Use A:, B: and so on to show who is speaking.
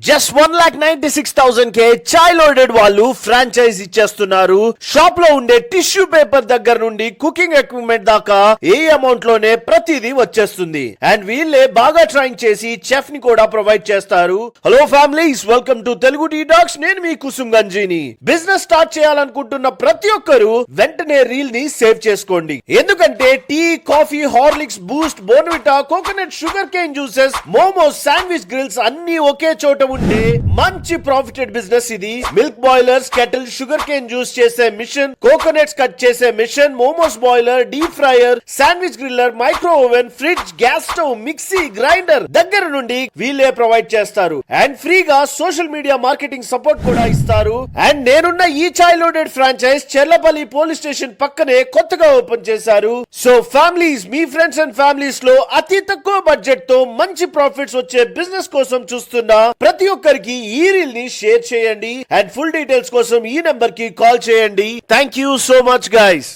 A: Just 1,96,000 కే చాయ్ loaded వాళ్ళు franchise ఇచ్చేస్తున్నారు. Shop లో ఉండే టిష్యూ పేపర్ దగ్గర నుండి కుకింగ్ ఎక్విప్మెంట్ దాకా ఏ అమౌంట్ లోనే ప్రతిదీ వచ్చేస్తుంది. అండ్ వీళ్ళే బాగా ట్రైన్ చేసి చెఫ్ ని కూడా ప్రొవైడ్ చేస్తారు. Hello families, welcome to Telugu tea talks. నేను మీ కుసుమ్ గంజీని. బిజినెస్ స్టార్ట్ చేయాలనుకుంటున్న ప్రతి ఒక్కరు వెంటనే రీల్ ని సేవ్ చేసుకోండి. ఎందుకంటే tea, coffee, Horlicks, Boost, Bournvita, coconut, sugar cane juices, momos, sandwich grills అన్ని ఒకే చోట ఉంటే మంచి ప్రాఫిటెడ్ బిజినెస్ ఇది. Milk boilers, kettle, sugar cane juice చేసే మిషన్, కోకోనట్స్ కట్ చేసే machine, momos boiler, deep fryer, sandwich griller, micro oven, fridge, gas stove, mixie, grinder దగ్గర నుండి వీళ్ళే ప్రొవైడ్ చేస్తారు. అండ్ ఫ్రీగా సోషల్ మీడియా మార్కెటింగ్ సపోర్ట్ కూడా ఇస్తారు. అండ్ నేనున్న ఈ chai loaded franchise Cherlapally police station పక్కనే కొత్తగా ఓపెన్ చేశారు. సో ఫ్యామిలీస్, మీ ఫ్రెండ్స్ అండ్ ఫ్యామిలీస్ లో అతి తక్కువ బడ్జెట్ తో మంచి ప్రాఫిట్స్ వచ్చే బిజినెస్ కోసం చూస్తున్నా ప్రతి ఒక్కరికి ఈ రీల్ ని షేర్ చేయండి. అండ్ ఫుల్ డీటెయిల్స్ కోసం ఈ నెంబర్ కి కాల్ చేయండి. Thank you so much guys.